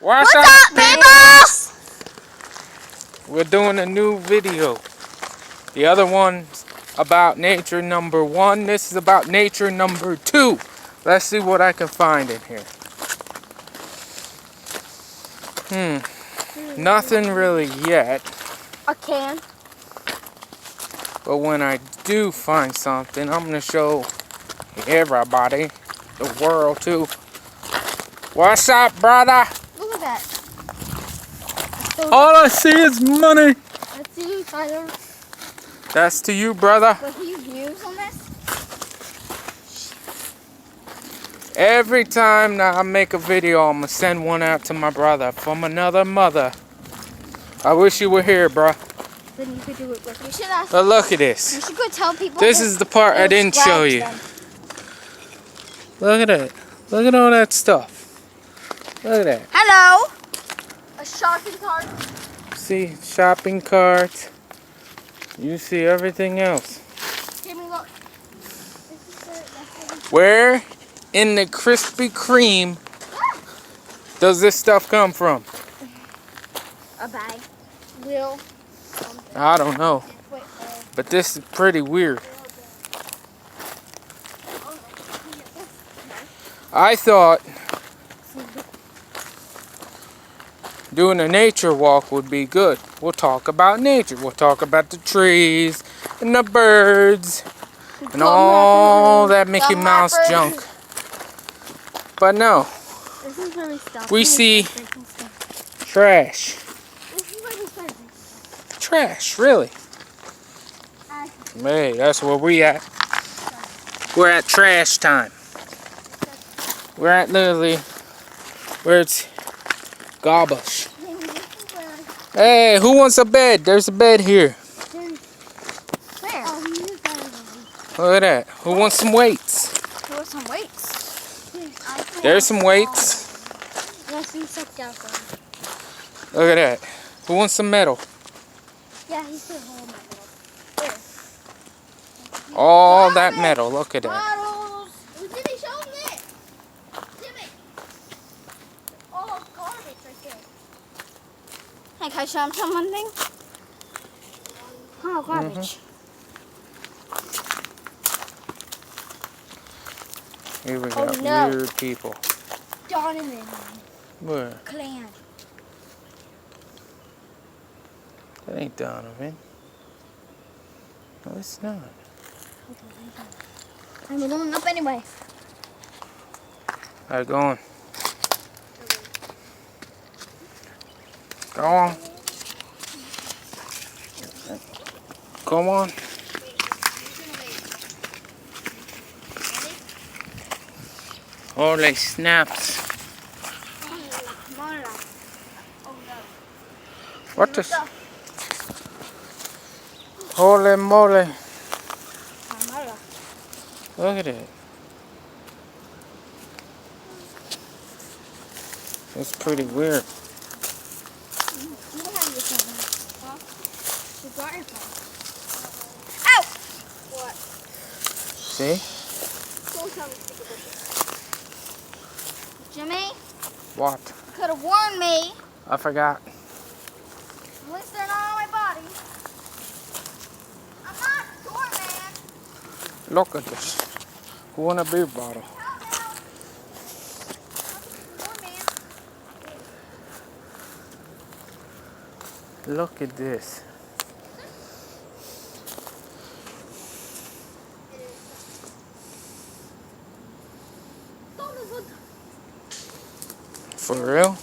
What's up, people? We're doing a new video. The other one's about nature number 1. This is about nature number 2. Let's see what I can find in here. Nothing really yet. A can. But when I do find something, I'm going to show everybody, the world too. What's up, brother? Look at that. All I see is money. That's you, Tyler. That's to you, brother. But he's views on this? Every time that I make a video, I'm going to send one out to my brother from another mother. I wish you were here, bro. Then you could do it with. You should ask. But look at this. You should go tell people. This is the part I didn't show you. Look at it. Look at all that stuff. Look at that. Hello. A shopping cart. See shopping carts. You see everything else. Jimmy, look. Where in the Krispy Kreme does this stuff come from? A bag. Will. I don't know. But this is pretty weird. I thought doing a nature walk would be good. We'll talk about nature. We'll talk about the trees and the birds and all that Mickey Mouse junk. But no, we see trash. Trash, really. Hey, that's where we at. We're at trash time. We're at literally where it's garbage. Hey, who wants a bed? There's a bed here. Where? Look at that. Who wants some weights? There were some weights. There's some weights. Look at that. Who wants some metal? Yeah, he's put a hole in my metal. Where? All that metal. Look at that. Bottles. Jimmy, show him this. Jimmy. Oh, garbage right there. Hey, can I show him something? Oh, garbage. Here we got weird people. Donovan. Where? Clan. That ain't Donovan. No, it's not. I'm going up anyway. Alright, go on. Go on. Come on. Holy snaps. What is... Holy moly. Look at it. It's pretty weird. Ow! What? See? Jimmy? What? You could have warned me. I forgot. At least they're not on my body. I'm not sure, man. Look at this. Who want a beer bottle? Look at this. For real?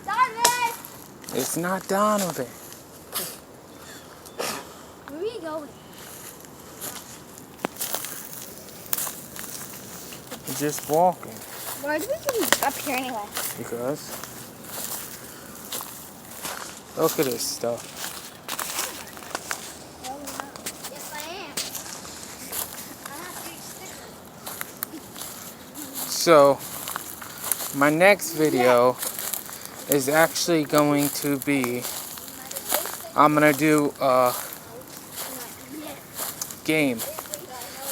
Donovan! It's not Donovan. Where are you going? He's just walking. Why do we get up here anyway? Because look at this stuff. Yes, I am. I have big stickers. So my next video is actually going to be, I'm gonna do a game.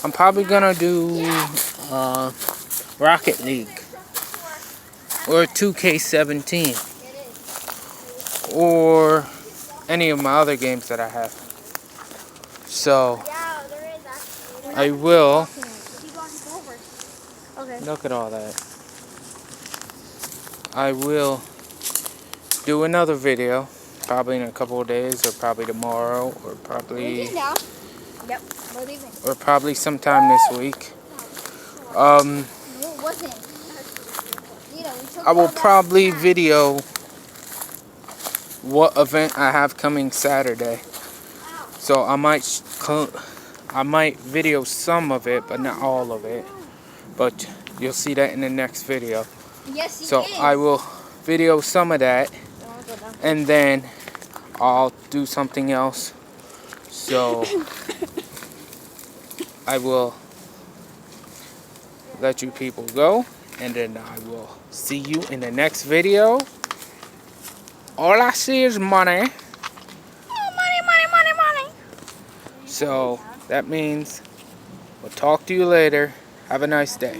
I'm probably gonna do Rocket League. or 2K17 It is. or any of my other games that I have. So Yeah, there is actually. I will Keep walking forward. Okay. look at all that. I will do another video probably in a couple of days, or probably tomorrow, or probably Down. Yep, we're leaving. or probably sometime this week. No, it wasn't. We took I will all that probably back. video what event I have coming Saturday. Ow. So I might video some of it, but not all of it. But you'll see that in the next video. Yes, he So is. I will video some of that, and then I'll do something else. So I will let you people go, and then I will see you in the next video. All I see is money. Oh, money. So that means we'll talk to you later. Have a nice day.